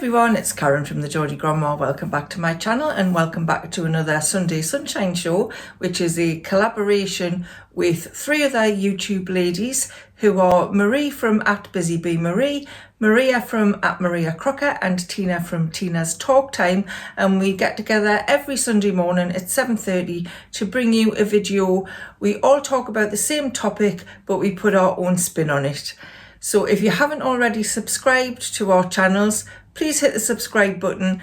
everyone, it's Karen from the Geordie Grandma. Welcome back to my channel and welcome back to another Sunday Sunshine Show, which is a collaboration with three other YouTube ladies who are Marie from @BusyBeeMarie, Maria from @MariaCrocker and Tina from Tina's Talk Time, and we get together every Sunday morning at 7:30 to bring you a video. We all talk about the same topic but we put our own spin on it. So if you haven't already subscribed to our channels, please hit the subscribe button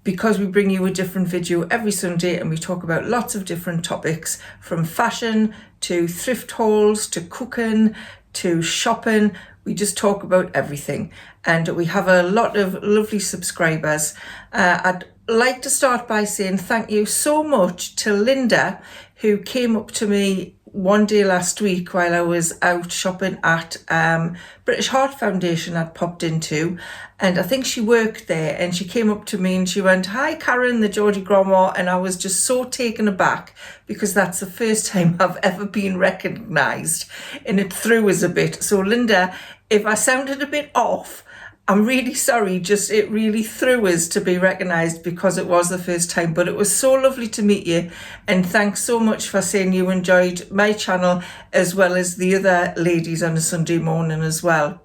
because we bring you a different video every Sunday and we talk about lots of different topics, from fashion to thrift hauls to cooking to shopping. We just talk about everything and we have a lot of lovely subscribers. I'd like to start by saying thank you so much to Linda, who came up to me one day last week while I was out shopping at British Heart Foundation I'd popped into, and I think she worked there, and she came up to me and she went, "Hi Karen, the Geordie Grandma," and I was just so taken aback because that's the first time I've ever been recognised, and it threw us a bit. So Linda, if I sounded a bit off, I'm really sorry, just it really threw us to be recognised because it was the first time, but it was so lovely to meet you, and thanks so much for saying you enjoyed my channel as well as the other ladies on a Sunday morning as well.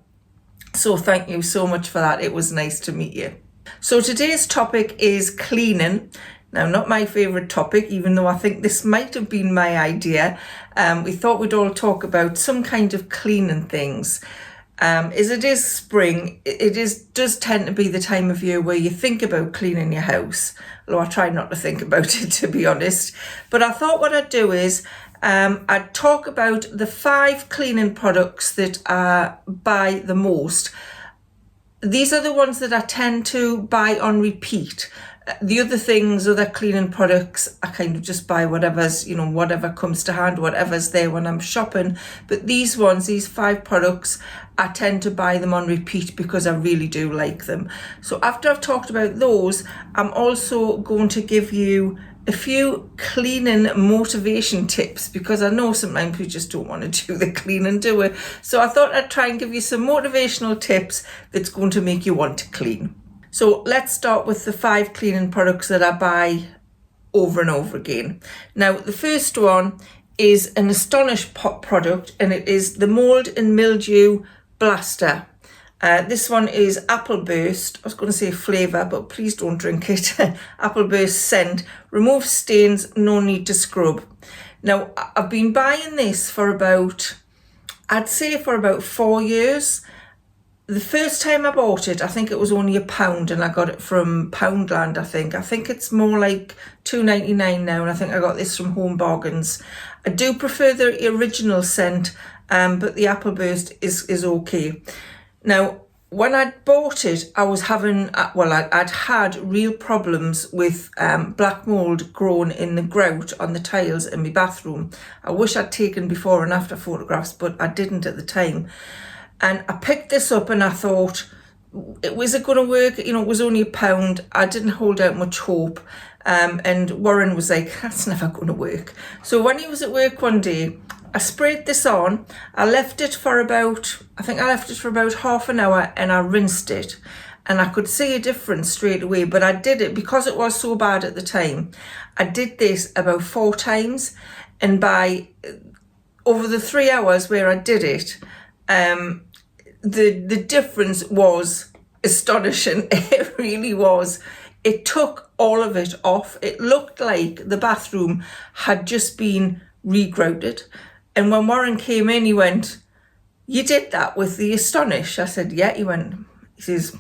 So thank you so much for that, it was nice to meet you. So today's topic is cleaning. Now, not my favourite topic, even though I think this might have been my idea. We thought we'd all talk about some kind of cleaning things. As it is spring, does tend to be the time of year where you think about cleaning your house, although I try not to think about it, to be honest. But I thought what I'd do is I'd talk about the 5 cleaning products that I buy the most. These are the ones that I tend to buy on repeat. The other things, other cleaning products, I kind of just buy whatever's, whatever comes to hand, whatever's there when I'm shopping. But these ones, these 5 products, I tend to buy them on repeat because I really do like them. So after I've talked about those, I'm also going to give you a few cleaning motivation tips, because I know sometimes we just don't want to do the cleaning, do we? So I thought I'd try and give you some motivational tips that's going to make you want to clean. So let's start with the 5 cleaning products that I buy over and over again. Now, the first one is an Astonish product, and it is the Mold and Mildew Blaster. This one is Apple Burst. I was going to say flavour, but please don't drink it. Apple Burst scent. Removes stains, no need to scrub. Now, I've been buying this for I'd say for about 4 years. The first time I bought it, I think it was only £1 and I got it from Poundland, I think. I think it's more like £2.99 now, and I think I got this from Home Bargains. I do prefer the original scent, but the Apple Burst is okay. Now, when I bought it, I was having, I'd had real problems with black mould growing in the grout on the tiles in my bathroom. I wish I'd taken before and after photographs, but I didn't at the time. And I picked this up and I thought, was it going to work? It was only £1. I didn't hold out much hope. And Warren was like, that's never going to work. So when he was at work one day, I sprayed this on. I left it for about half an hour, and I rinsed it. And I could see a difference straight away, but I did it because it was so bad at the time. I did this about 4 times, and by over the 3 hours where I did it, the difference was astonishing. It really was. It took all of it off. It looked like the bathroom had just been regrouted. And when Warren came in, he went, "You did that with the Astonish?" I said, "Yeah." He says,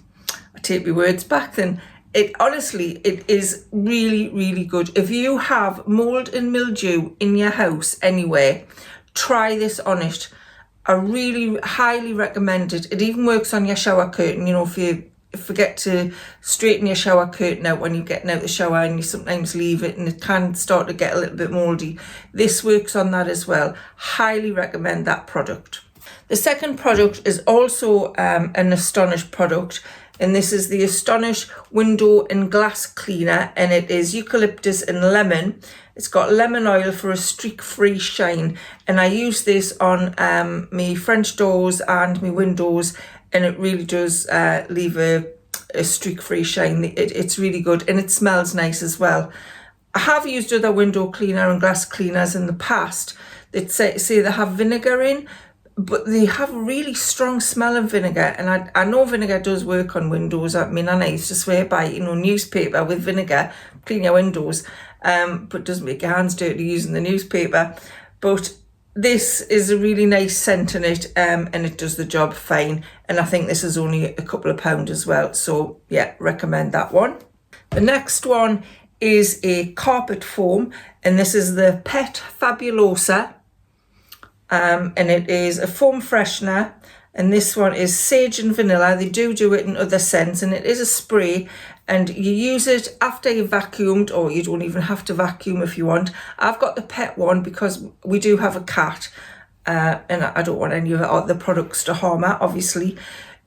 "I take my words back then." It is really, really good. If you have mould and mildew in your house anywhere, try this on it. I really highly recommend it. It even works on your shower curtain. If you forget to straighten your shower curtain out when you're getting out the shower and you sometimes leave it and it can start to get a little bit mouldy, this works on that as well. Highly recommend that product. The second product is also an Astonish product, and this is the Astonish Window and Glass Cleaner, and it is eucalyptus and lemon. It's got lemon oil for a streak-free shine, and I use this on my French doors and my windows, and it really does leave a a streak-free shine. It's really good, and it smells nice as well. I have used other window cleaner and glass cleaners in the past that say they have vinegar in, but they have a really strong smell of vinegar, and I know vinegar does work on windows. I mean, I used to swear by, newspaper with vinegar, clean your windows, but it doesn't make your hands dirty using the newspaper. But this is a really nice scent in it, and it does the job fine, and I think this is only a couple of pounds as well, so yeah, recommend that one. The next one is a carpet foam, and this is the Pet Fabulosa, and it is a foam freshener, and this one is sage and vanilla. They do it in other scents, and it is a spray, and you use it after you've vacuumed, or you don't even have to vacuum if you want. I've got the pet one because we do have a cat, and I don't want any of the products to harm her, obviously.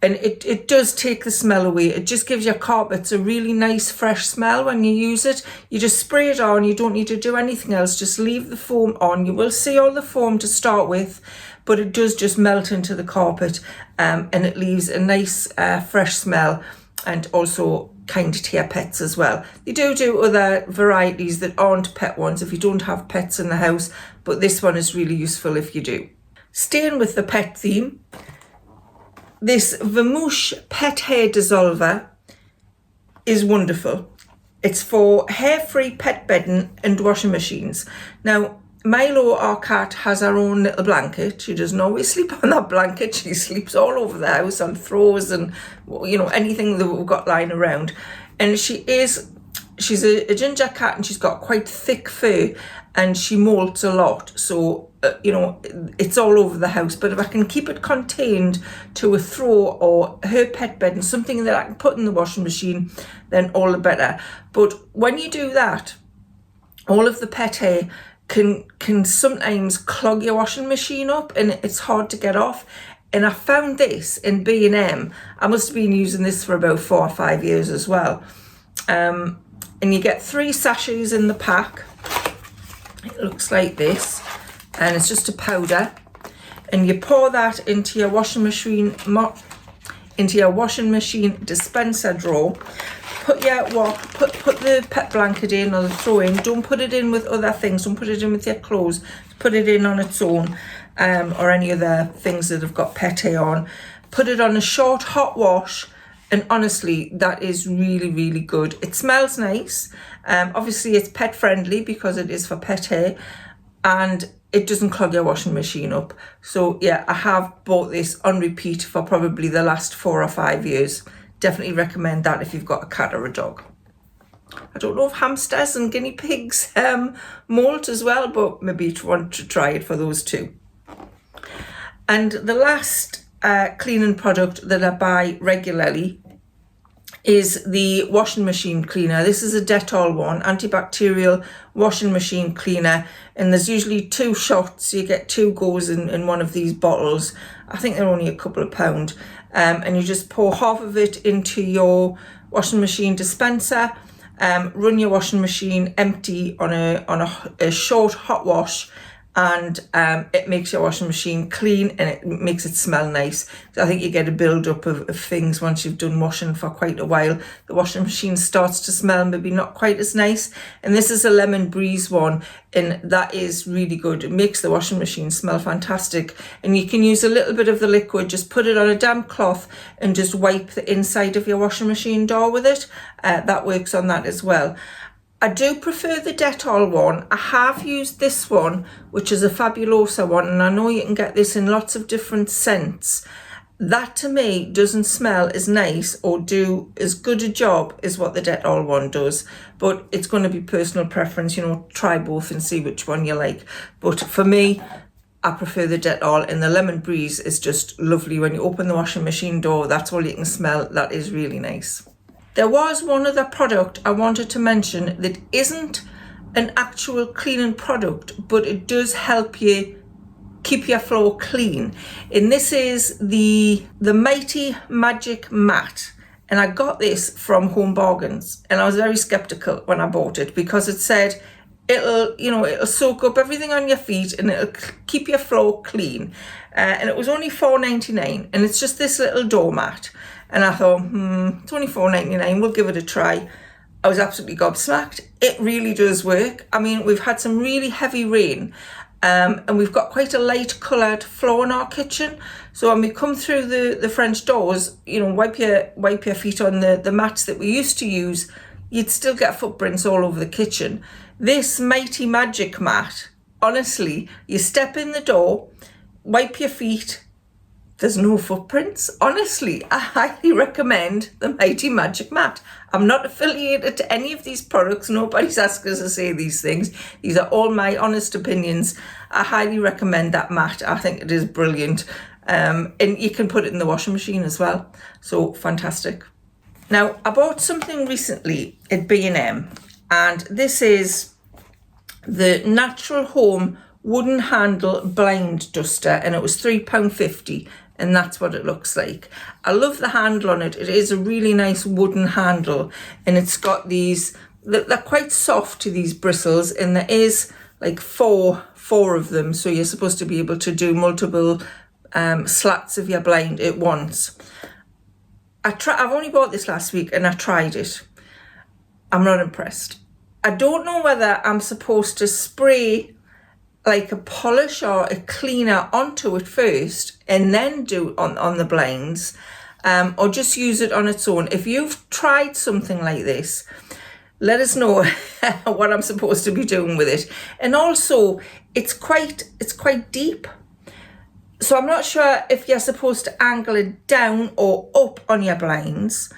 And it does take the smell away. It just gives your carpets a really nice fresh smell when you use it. You just spray it on. You don't need to do anything else. Just leave the foam on. You will see all the foam to start with, but it does just melt into the carpet, and it leaves a nice fresh smell, and also kind to your pets as well. They do other varieties that aren't pet ones if you don't have pets in the house, but this one is really useful if you do. Staying with the pet theme, this Vermouche Pet Hair Dissolver is wonderful. It's for hair-free pet bedding and washing machines. Now, Milo, our cat, has her own little blanket. She doesn't always sleep on that blanket. She sleeps all over the house on throws and, anything that we've got lying around. And she's a ginger cat, and she's got quite thick fur, and she molts a lot. So, it's all over the house. But if I can keep it contained to a throw or her pet bed and something that I can put in the washing machine, then all the better. But when you do that, all of the pet hair can sometimes clog your washing machine up, and it's hard to get off. And I found this in B&M. I must have been using this for about 4 or 5 years as well. And you get 3 sachets in the pack. It looks like this, and it's just a powder, and you pour that into your washing machine dispenser drawer. Put the pet blanket in, or the throw in. Don't put it in with other things. Don't put it in with your clothes. Put it in on its own, or any other things that have got pet hair on. Put it on a short hot wash, and honestly, that is really, really good. It smells nice. Obviously, it's pet friendly because it is for pet hair, and it doesn't clog your washing machine up. So yeah, I have bought this on repeat for probably the last 4 or 5 years. Definitely recommend that if you've got a cat or a dog. I don't know if hamsters and guinea pigs molt as well, but maybe you want to try it for those too. And the last cleaning product that I buy regularly is the washing machine cleaner. This is a Dettol one, antibacterial washing machine cleaner, and there's usually 2 shots. You get 2 goes in one of these bottles. I think they're only a couple of pound, and you just pour half of it into your washing machine dispenser, run your washing machine empty on a short hot wash, and it makes your washing machine clean, and it makes it smell nice. So I think you get a build up of things once you've done washing for quite a while. The washing machine starts to smell maybe not quite as nice. And this is a lemon breeze one, and that is really good. It makes the washing machine smell fantastic. And you can use a little bit of the liquid, just put it on a damp cloth and just wipe the inside of your washing machine door with it. That works on that as well. I do prefer the Dettol one. I have used this one, which is a Fabulosa one, and I know you can get this in lots of different scents. That to me doesn't smell as nice or do as good a job as what the Dettol one does, but it's going to be personal preference. Try both and see which one you like. But for me, I prefer the Dettol, and the lemon breeze is just lovely. When you open the washing machine door, that's all you can smell. That is really nice. There was one other product I wanted to mention that isn't an actual cleaning product, but it does help you keep your floor clean. And this is the Mighty Magic Mat. And I got this from Home Bargains, and I was very skeptical when I bought it because it said it'll soak up everything on your feet and it'll keep your floor clean. And it was only $4.99, and it's just this little doormat. and I thought, it's only $4.99, we'll give it a try. I was absolutely gobsmacked. It really does work. I mean, we've had some really heavy rain, and we've got quite a light coloured floor in our kitchen. So when we come through the French doors, wipe your feet on the mats that we used to use, you'd still get footprints all over the kitchen. This Mighty Magic mat, honestly, you step in the door, wipe your feet, there's no footprints. Honestly, I highly recommend the Mighty Magic mat. I'm not affiliated to any of these products. Nobody's asked us to say these things. These are all my honest opinions. I highly recommend that mat. I think it is brilliant. And you can put it in the washing machine as well. So fantastic. Now, I bought something recently at B&M, and this is the Natural Home wooden handle blind duster, and it was £3.50, and that's what it looks like. I love the handle on it. It is a really nice wooden handle, and it's got these, they're quite soft to these bristles, and there is like four of them, so you're supposed to be able to do multiple slats of your blind at once. I've only bought this last week and I tried it. I'm not impressed. I don't know whether I'm supposed to spray like a polish or a cleaner onto it first and then do it on the blinds, or just use it on its own. If you've tried something like this, let us know what I'm supposed to be doing with it. And also, it's quite deep. So I'm not sure if you're supposed to angle it down or up on your blinds,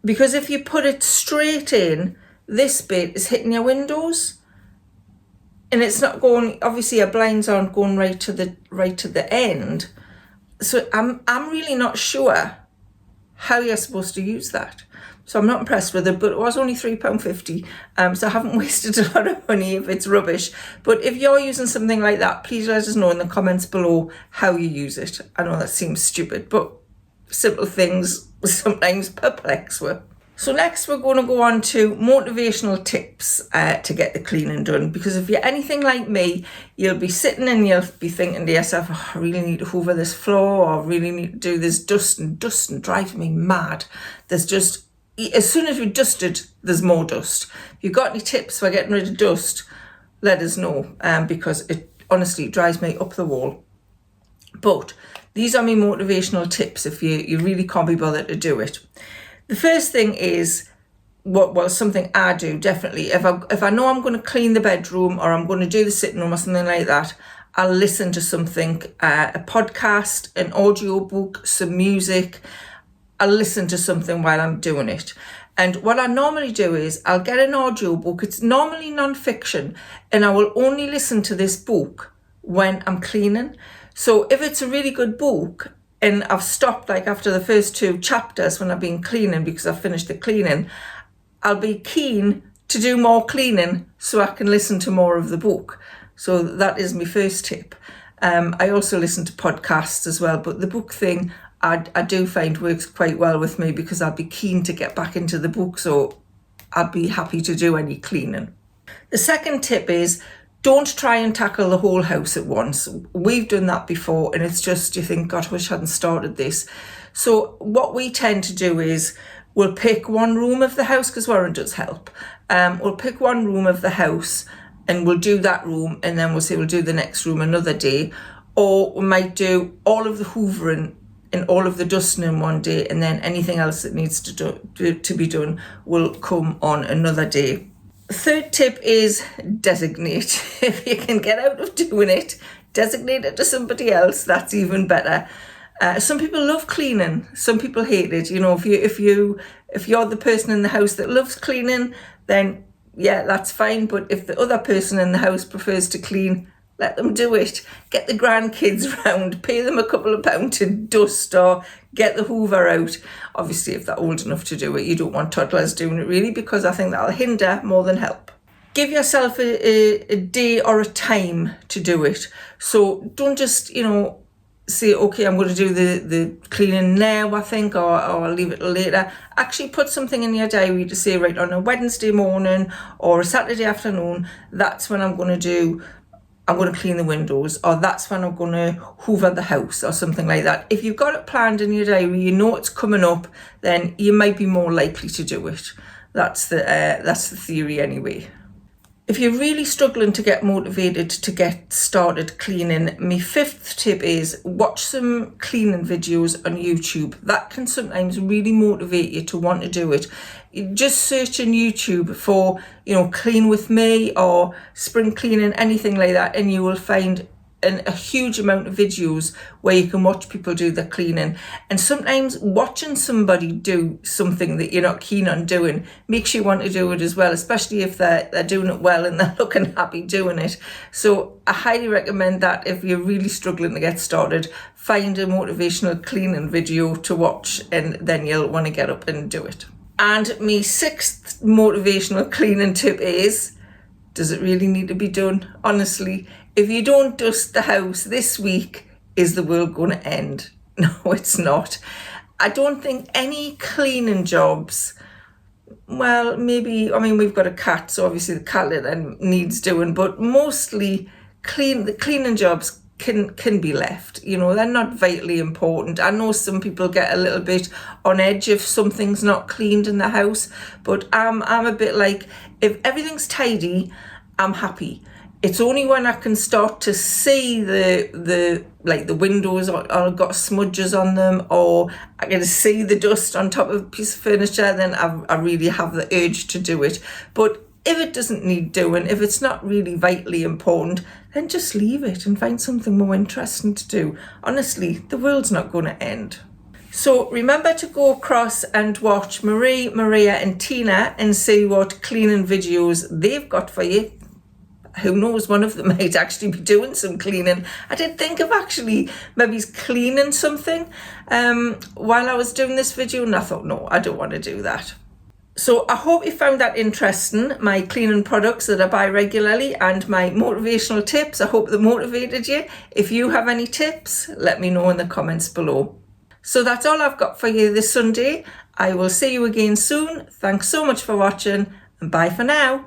because if you put it straight in, this bit is hitting your windows, and it's not going. Obviously, your blinds aren't going right to the end. So I'm really not sure how you're supposed to use that. So I'm not impressed with it, but it was only £3.50. So I haven't wasted a lot of money if it's rubbish. But if you're using something like that, please let us know in the comments below how you use it. I know that seems stupid, but simple things sometimes perplex us. So next we're going to go on to motivational tips to get the cleaning done. Because if you're anything like me, you'll be sitting and you'll be thinking to yourself, oh, I really need to hoover this floor, or I really need to do this dusting drives me mad. There's just, as soon as we dusted, there's more dust. If you've got any tips for getting rid of dust, let us know, because it honestly drives me up the wall. But these are my motivational tips if you really can't be bothered to do it. The first thing is, something I do definitely. If I know I'm going to clean the bedroom, or I'm going to do the sitting room or something like that, I'll listen to something, a podcast, an audio book, some music. I'll listen to something while I'm doing it. And what I normally do is I'll get an audio book. It's normally non-fiction, and I will only listen to this book when I'm cleaning. So if it's a really good book and I've stopped like after the first 2 chapters when I've been cleaning because I've finished the cleaning, I'll be keen to do more cleaning so I can listen to more of the book. So that is my first tip. I also listen to podcasts as well, but the book thing I do find works quite well with me because I'll be keen to get back into the book, so I'd be happy to do any cleaning. The second tip is, don't try and tackle the whole house at once. We've done that before, and it's just, you think, God, I wish I hadn't started this. So what we tend to do is we'll pick one room of the house, because Warren does help. We'll pick one room of the house and we'll do that room, and then we'll say we'll do the next room another day. Or we might do all of the hoovering and all of the dusting in one day, and then anything else that needs to be done will come on another day. Third tip is designate. If you can get out of doing it, designate it to somebody else. That's even better. Some people love cleaning. Some people hate it. If you're the person in the house that loves cleaning, then yeah, that's fine. But if the other person in the house prefers to clean, let them do it. Get the grandkids round, pay them a couple of pounds to dust, or get the hoover out. Obviously, if they're old enough to do it, you don't want toddlers doing it really, because I think that'll hinder more than help. Give yourself a day or a time to do it. So don't just, say, okay, I'm going to do the cleaning now, I think, or I'll leave it later. Actually put something in your diary to say, right, on a Wednesday morning or a Saturday afternoon, that's when I'm going to do I'm going to clean the windows, or that's when I'm going to hoover the house, or something like that. If you've got it planned in your diary, you know it's coming up, then you might be more likely to do it. That's the theory anyway. If you're really struggling to get motivated to get started cleaning, my fifth tip is watch some cleaning videos on YouTube. That can sometimes really motivate you to want to do it. You just search on YouTube for, clean with me or spring cleaning, anything like that, and you will find a huge amount of videos where you can watch people do the cleaning. And sometimes watching somebody do something that you're not keen on doing makes you want to do it as well, especially if they're doing it well and they're looking happy doing it. So I highly recommend that if you're really struggling to get started, find a motivational cleaning video to watch, and then you'll want to get up and do it. And my sixth motivational cleaning tip is, does it really need to be done? Honestly, if you don't dust the house this week, is the world going to end? No, it's not. I don't think any cleaning jobs, well, maybe, we've got a cat, so obviously the cat litter needs doing, but mostly the cleaning jobs can be left. They're not vitally important. I know some people get a little bit on edge if something's not cleaned in the house, but I'm a bit like, if everything's tidy, I'm happy. It's only when I can start to see the windows or got smudges on them, or I can see the dust on top of a piece of furniture, then I really have the urge to do it. But if it doesn't need doing, if it's not really vitally important, then just leave it and find something more interesting to do. Honestly, the world's not going to end. So remember to go across and watch Marie, Maria and Tina and see what cleaning videos they've got for you. Who knows, one of them might actually be doing some cleaning. I did think of actually maybe cleaning something while I was doing this video, and I thought, no, I don't want to do that. So I hope you found that interesting, my cleaning products that I buy regularly and my motivational tips. I hope they motivated you. If you have any tips, let me know in the comments below. So that's all I've got for you this Sunday. I will see you again soon. Thanks so much for watching, and bye for now.